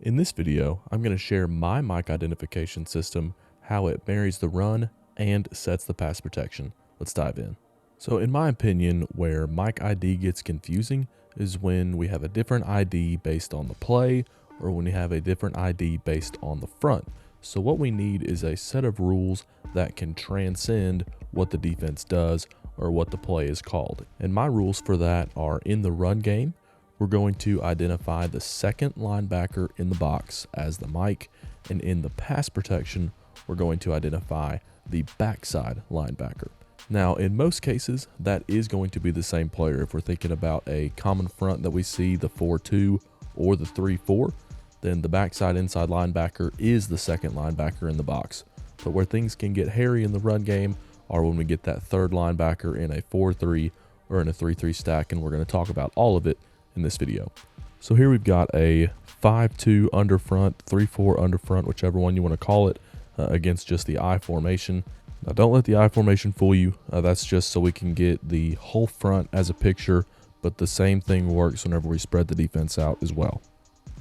In this video, I'm going to share my mic identification system, how it marries the run and sets the pass protection. Let's dive in. So in my opinion, where mic ID gets confusing is when we have a different ID based on the play or when we have a different ID based on the front. So what we need is a set of rules that can transcend what the defense does or what the play is called. And my rules for that are: in the run game, we're going to identify the second linebacker in the box as the mic, and in the pass protection, we're going to identify the backside linebacker. Now, in most cases, that is going to be the same player. If we're thinking about a common front that we see, the 4-2 or the 3-4, then the backside inside linebacker is the second linebacker in the box. But where things can get hairy in the run game are when we get that third linebacker in a 4-3 or in a 3-3 stack, and we're going to talk about all of it in this video. So here we've got a 5-2 underfront, 3-4 underfront, whichever one you want to call it, against just the I formation. Now don't let the I formation fool you. That's just so we can get the whole front as a picture, but the same thing works whenever we spread the defense out as well.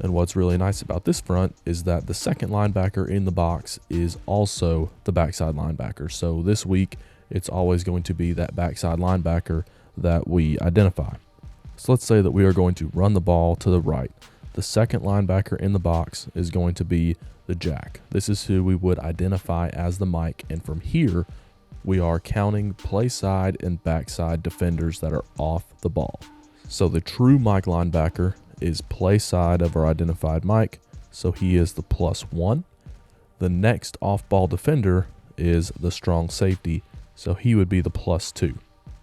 And what's really nice about this front is that the second linebacker in the box is also the backside linebacker. So this week, it's always going to be that backside linebacker that we identify. So let's say that we are going to run the ball to the right. The second linebacker in the box is going to be the jack. This is who we would identify as the mic, and from here, we are counting play side and backside defenders that are off the ball. So the true mic linebacker is play side of our identified mic, so he is the +1. The next off-ball defender is the strong safety, so he would be the +2.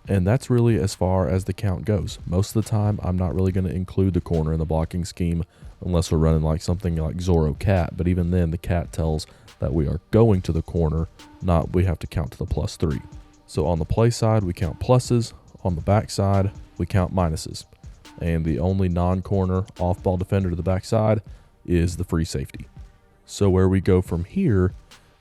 And that's really as far as the count goes. Most of the time, I'm not really going to include the corner in the blocking scheme unless we're running like something like Zorro Cat, but even then the cat tells that we are going to the corner, not we have to count to the +3. So on the play side, we count pluses. On the back side, we count minuses. And the only non-corner off-ball defender to the backside is the free safety. So where we go from here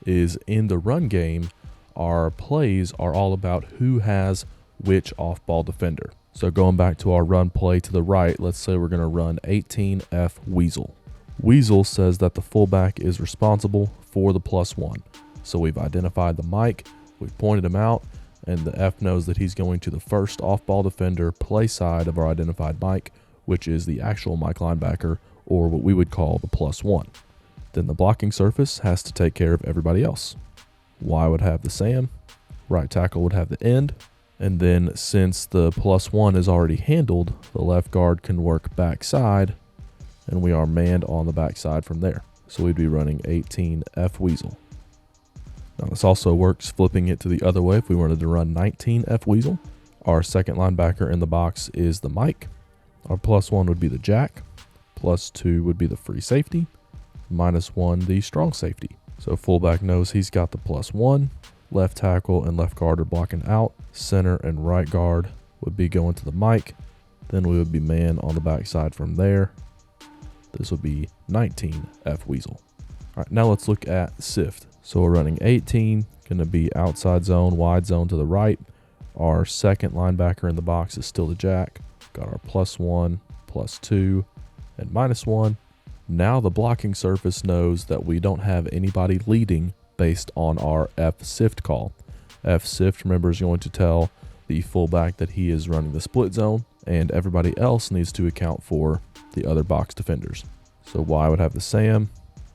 is in the run game, our plays are all about who has which off-ball defender. So going back to our run play to the right, let's say we're going to run 18F Weasel. Weasel says that the fullback is responsible for the +1. So we've identified the mic, we've pointed him out, and the F knows that he's going to the first off-ball defender play side of our identified mic, which is the actual mic linebacker, or what we would call the +1. Then the blocking surface has to take care of everybody else. Y would have the Sam, right tackle would have the end, and then since the +1 is already handled, the left guard can work backside, and we are manned on the backside from there. So we'd be running 18F Weasel. Now this also works flipping it to the other way. If we wanted to run 19F Weasel, our second linebacker in the box is the mic. Our +1 would be the jack. +2 would be the free safety. -1 the strong safety. So fullback knows he's got the +1. Left tackle and left guard are blocking out. Center and right guard would be going to the mic. Then we would be man on the backside from there. This would be 19F Weasel. All right, now let's look at sift. So we're running 18, going to be outside zone, wide zone to the right. Our second linebacker in the box is still the jack. Got our +1, +2, and -1. Now the blocking surface knows that we don't have anybody leading based on our F sift call. F sift, remember, is going to tell the fullback that he is running the split zone, and everybody else needs to account for the other box defenders. So Y would have the Sam,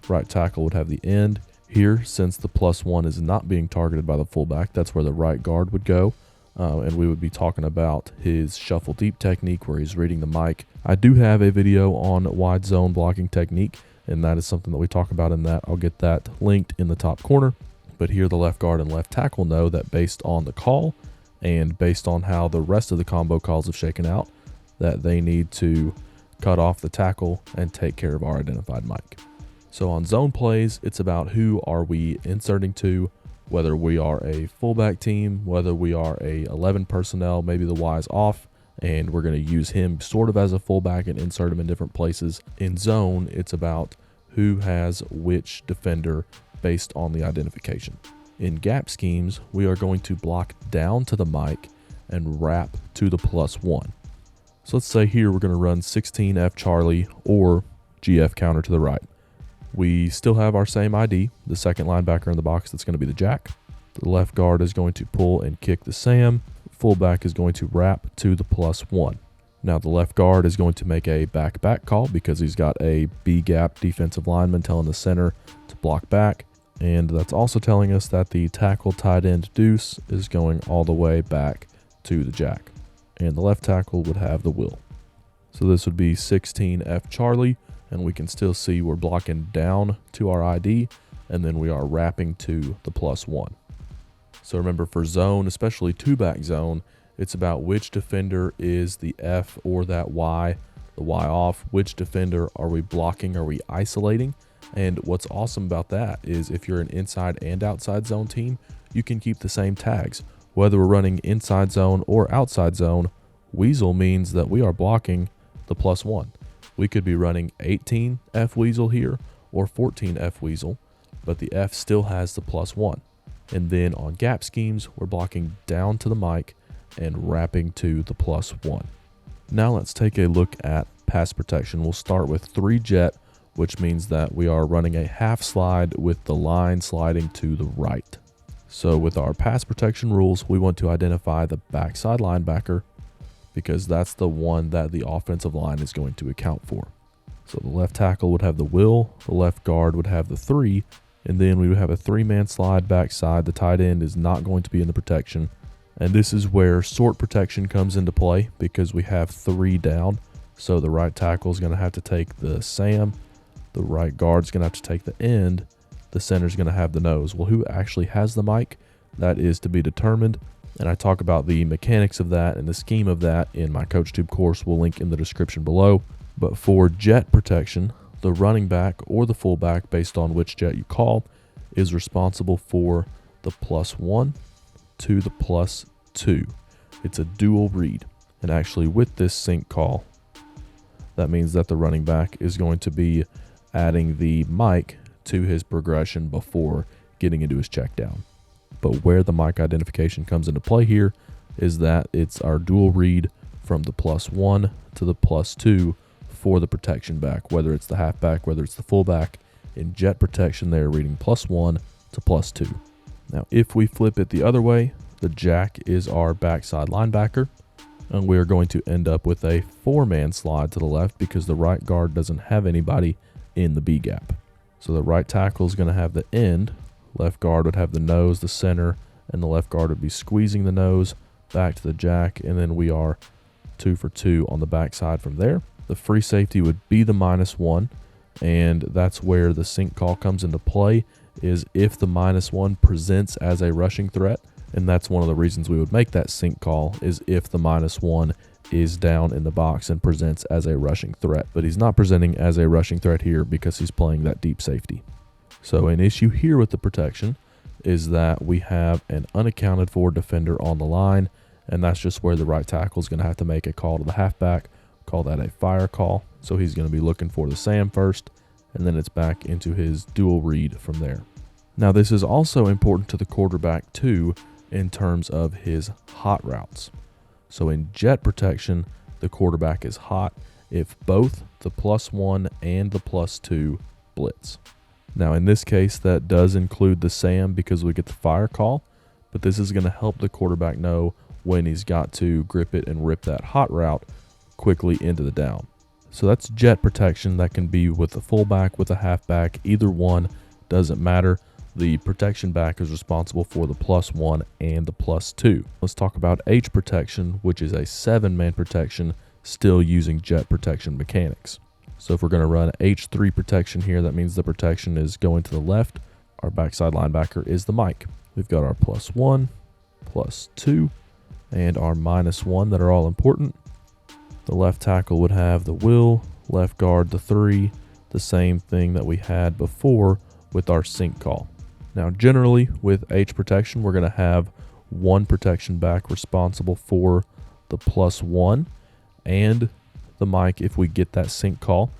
right tackle would have the end. Here, since the +1 is not being targeted by the fullback, that's where the right guard would go. And we would be talking about his shuffle deep technique where he's reading the mic. I do have a video on wide zone blocking technique, and that is something that we talk about in that. I'll get that linked in the top corner. But here the left guard and left tackle know that based on the call and based on how the rest of the combo calls have shaken out, that they need to cut off the tackle and take care of our identified mic. So on zone plays, it's about who are we inserting to, whether we are a fullback team, whether we are a 11 personnel, maybe the Y's off, and we're going to use him sort of as a fullback and insert him in different places. In zone, it's about who has which defender based on the identification. In gap schemes, we are going to block down to the mic and wrap to the +1. So let's say here we're going to run 16F Charlie or GF counter to the right. We still have our same ID, the second linebacker in the box that's going to be the jack. The left guard is going to pull and kick the Sam. Fullback is going to wrap to the +1. Now the left guard is going to make a back call because he's got a B gap defensive lineman telling the center to block back. And that's also telling us that the tackle tight end deuce is going all the way back to the jack. And the left tackle would have the will. So this would be 16F Charlie, and we can still see we're blocking down to our ID, and then we are wrapping to the +1. So remember, for zone, especially two-back zone, it's about which defender is the F or that Y, the Y off. Which defender are we blocking? Are we isolating? And what's awesome about that is if you're an inside and outside zone team, you can keep the same tags. Whether we're running inside zone or outside zone, Weasel means that we are blocking the +1. We could be running 18 F Weasel here or 14 F Weasel, but the F still has the +1. And then on gap schemes, we're blocking down to the mic and wrapping to the +1. Now let's take a look at pass protection. We'll start with 3 jet, which means that we are running a half slide with the line sliding to the right. So with our pass protection rules, we want to identify the backside linebacker because that's the one that the offensive line is going to account for. So the left tackle would have the will, the left guard would have the 3, and then we would have a 3-man slide backside. The tight end is not going to be in the protection. And this is where sort protection comes into play because we have 3 down. So the right tackle is going to have to take the Sam. The right guard is going to have to take the end. The center is going to have the nose. Well, who actually has the mic? That is to be determined. And I talk about the mechanics of that and the scheme of that in my CoachTube course. We'll link in the description below. But for jet protection, the running back or the fullback, based on which jet you call, is responsible for the +1 to the +2. It's a dual read. And actually with this sync call, that means that the running back is going to be adding the mic to his progression before getting into his check down. But where the mic identification comes into play here is that it's our dual read from the +1 to the +2 for the protection back, whether it's the halfback, whether it's the fullback. In jet protection, they're reading +1 to +2. Now, if we flip it the other way, the jack is our backside linebacker, and we are going to end up with a 4-man slide to the left because the right guard doesn't have anybody in the B gap. So the right tackle is going to have the end, left guard would have the nose, the center, and the left guard would be squeezing the nose back to the jack, and then we are 2 for 2 on the backside from there. The free safety would be the -1, and that's where the sync call comes into play, is if the -1 presents as a rushing threat, and that's one of the reasons we would make that sync call, is if the -1 is down in the box and presents as a rushing threat. But he's not presenting as a rushing threat here because he's playing that deep safety. So an issue here with the protection is that we have an unaccounted for defender on the line, and that's just where the right tackle is going to have to make a call to the halfback, call that a fire call. So he's going to be looking for the Sam first, and then it's back into his dual read from there. Now this is also important to the quarterback too in terms of his hot routes. So in jet protection, the quarterback is hot if both the +1 and the +2 blitz. Now in this case, that does include the Sam because we get the fire call, but this is going to help the quarterback know when he's got to grip it and rip that hot route quickly into the down. So that's jet protection. That can be with a fullback, with a halfback, either one, doesn't matter. The protection back is responsible for the +1 and the +2. Let's talk about H protection, which is a 7-man protection, still using jet protection mechanics. So if we're going to run H3 protection here, that means the protection is going to the left. Our backside linebacker is the mic. We've got our +1, +2, and our -1 that are all important. The left tackle would have the will, left guard the 3, the same thing that we had before with our sync call. Now generally with H protection, we're going to have one protection back responsible for the +1 and the mic if we get that sync call,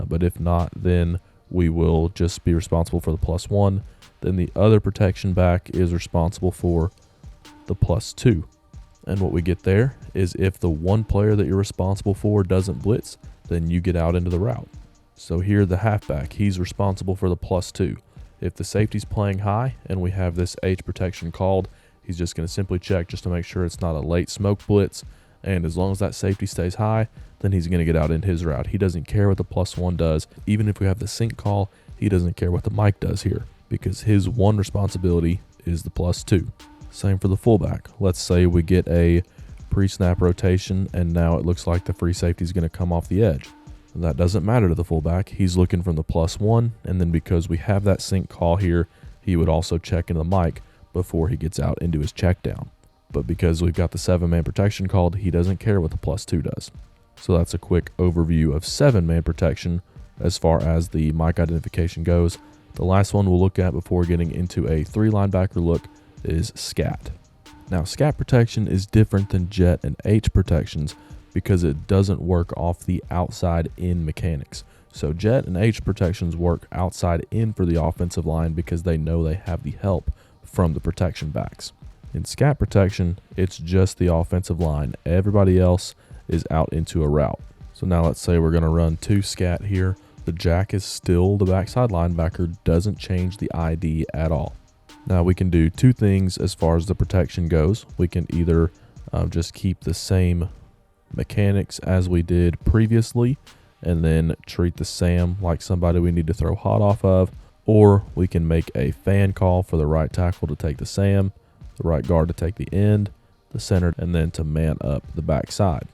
but if not, then we will just be responsible for the +1. Then the other protection back is responsible for the +2. And what we get there is if the one player that you're responsible for doesn't blitz, then you get out into the route. So here the halfback, he's responsible for the +2. If the safety's playing high and we have this H protection called, he's just going to simply check just to make sure it's not a late smoke blitz. And as long as that safety stays high, then he's going to get out in his route. He doesn't care what the +1 does. Even if we have the sync call, he doesn't care what the mic does here because his one responsibility is the +2. Same for the fullback. Let's say we get a pre-snap rotation and now it looks like the free safety is going to come off the edge. That doesn't matter to the fullback. He's looking from the +1, and then because we have that sync call here, he would also check into the mic before he gets out into his check down. But because we've got the 7-man protection called, he doesn't care what the +2 does. So that's a quick overview of 7-man protection as far as the mic identification goes. The last one we'll look at before getting into a 3 linebacker look is Scat. Now, Scat protection is different than Jet and H protections because it doesn't work off the outside in mechanics. So Jet and H protections work outside in for the offensive line because they know they have the help from the protection backs. In Scat protection, it's just the offensive line. Everybody else is out into a route. So now let's say we're going to run 2 Scat here. The jack is still the backside linebacker, doesn't change the ID at all. Now we can do 2 things as far as the protection goes. We can either just keep the same mechanics as we did previously and then treat the Sam like somebody we need to throw hot off of, or we can make a fan call for the right tackle to take the Sam, the right guard to take the end, the center, and then to man up the backside.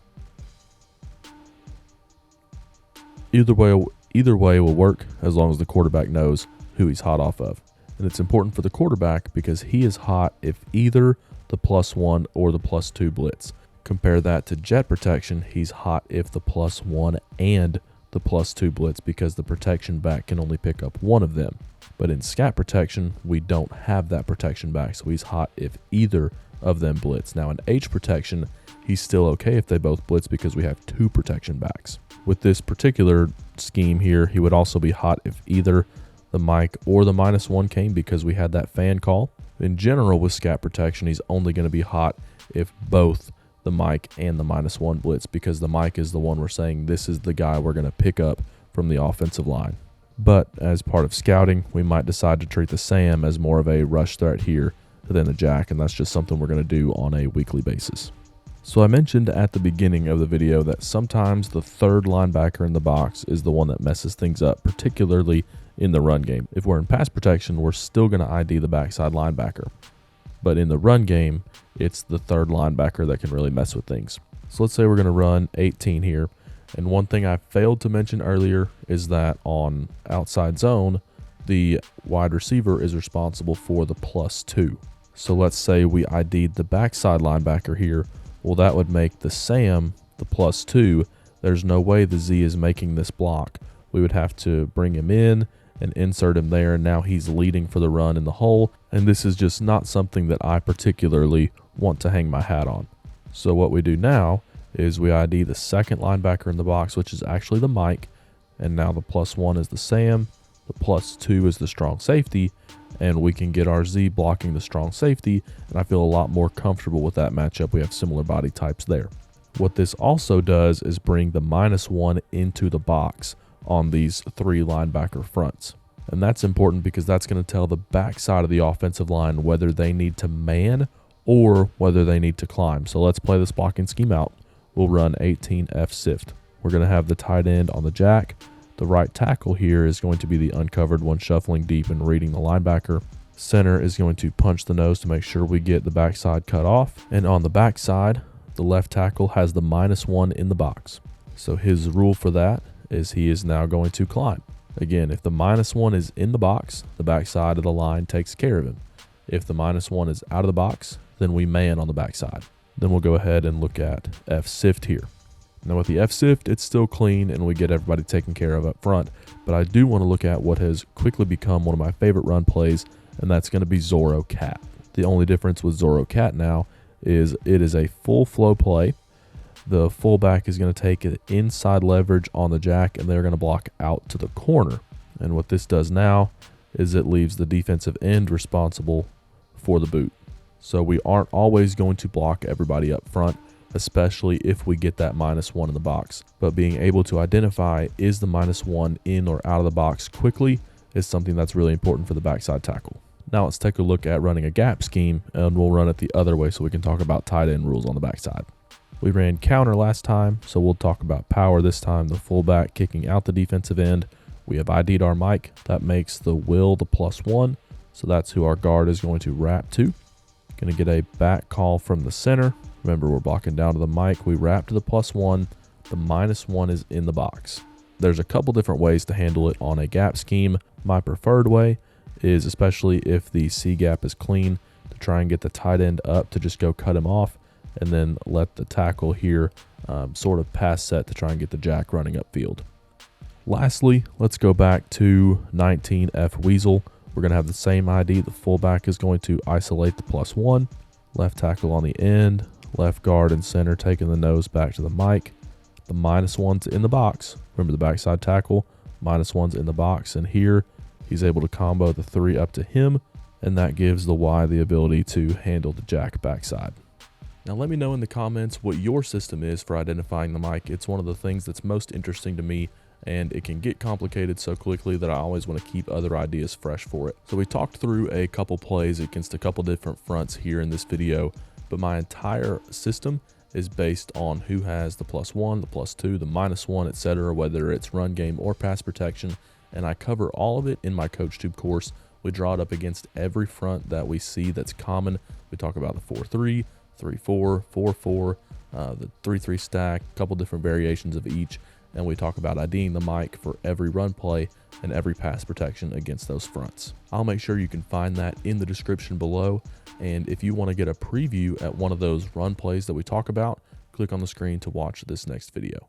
Either way will work as long as the quarterback knows who he's hot off of. And it's important for the quarterback because he is hot if either the +1 or the +2 blitz. Compare that to Jet protection, he's hot if the +1 and the +2 blitz because the protection back can only pick up one of them. But in Scat protection, we don't have that protection back, so he's hot if either of them blitz. Now in H protection, he's still okay if they both blitz because we have 2 protection backs. With this particular scheme here, he would also be hot if either the mic or the -1 came because we had that fan call. In general, with Scat protection, he's only going to be hot if both the mic and the -1 blitz because the mic is the one we're saying this is the guy we're going to pick up from the offensive line. But as part of scouting, we might decide to treat the Sam as more of a rush threat here than the jack, and that's just something we're going to do on a weekly basis. So I mentioned at the beginning of the video that sometimes the 3rd linebacker in the box is the one that messes things up, particularly in the run game. If we're in pass protection, we're still going to ID the backside linebacker. But in the run game, it's the 3rd linebacker that can really mess with things. So let's say we're going to run 18 here. And one thing I failed to mention earlier is that on outside zone, the wide receiver is responsible for the +2. So let's say we ID'd the backside linebacker here. Well, that would make the Sam the +2. There's no way the Z is making this block. We would have to bring him in and insert him there, and now he's leading for the run in the hole, and this is just not something that I particularly want to hang my hat on. So what we do now is we ID the 2nd linebacker in the box, which is actually the mic, and now the +1 is the Sam, the +2 is the strong safety, and we can get our Z blocking the strong safety, and I feel a lot more comfortable with that matchup. We have similar body types there. What this also does is bring the -1 into the box on these 3 linebacker fronts. And that's important because that's going to tell the backside of the offensive line whether they need to man or whether they need to climb. So let's play this blocking scheme out. We'll run 18 F sift. We're going to have the tight end on the jack. The right tackle here is going to be the uncovered one shuffling deep and reading the linebacker. Center is going to punch the nose to make sure we get the backside cut off. And on the backside, the left tackle has the -1 in the box. So his rule for that is he is now going to climb. Again, if the -1 is in the box, the backside of the line takes care of him. If the -1 is out of the box, then we man on the backside. Then we'll go ahead and look at F sift here. Now with the F sift, it's still clean and we get everybody taken care of up front, but I do want to look at what has quickly become one of my favorite run plays, and that's going to be Zorro Cat. The only difference with Zorro Cat now is it is a full flow play. The fullback is going to take an inside leverage on the jack, and they're going to block out to the corner. And what this does now is it leaves the defensive end responsible for the boot. So we aren't always going to block everybody up front. especially if we get that -1 in the box. But being able to identify is the -1 in or out of the box quickly is something that's really important for the backside tackle. Now let's take a look at running a gap scheme, and we'll run it the other way so we can talk about tight end rules on the backside. We ran counter last time, so we'll talk about power this time, the fullback kicking out the defensive end. We have ID'd our Mike. That makes the Will the +1, so that's who our guard is going to wrap to. Going to get a back call from the center. Remember, we're blocking down to the Mike. We wrap to the +1. The -1 is in the box. There's a couple different ways to handle it on a gap scheme. My preferred way is, especially if the C gap is clean, to try and get the tight end up to just go cut him off and then let the tackle here sort of pass set to try and get the jack running upfield. Lastly, let's go back to 19F Weasel. We're going to have the same ID. The fullback is going to isolate the +1. Left tackle on the end. Left guard and center taking the nose back to the Mike. The -1's in the box. Remember the backside tackle, -1's in the box. And here he's able to combo the 3 up to him. And that gives the Y the ability to handle the jack backside. Now let me know in the comments what your system is for identifying the Mike. It's one of the things that's most interesting to me, and it can get complicated so quickly that I always want to keep other ideas fresh for it. So we talked through a couple plays against a couple different fronts here in this video, but my entire system is based on who has the +1, the +2, the -1, etc., whether it's run game or pass protection, and I cover all of it in my CoachTube course. We draw it up against every front that we see that's common. We talk about the 4-3, 3-4, 4-4, the 3-3 stack, a couple different variations of each, and we talk about IDing the Mike for every run play and every pass protection against those fronts. I'll make sure you can find that in the description below, and if you want to get a preview at one of those run plays that we talk about, click on the screen to watch this next video.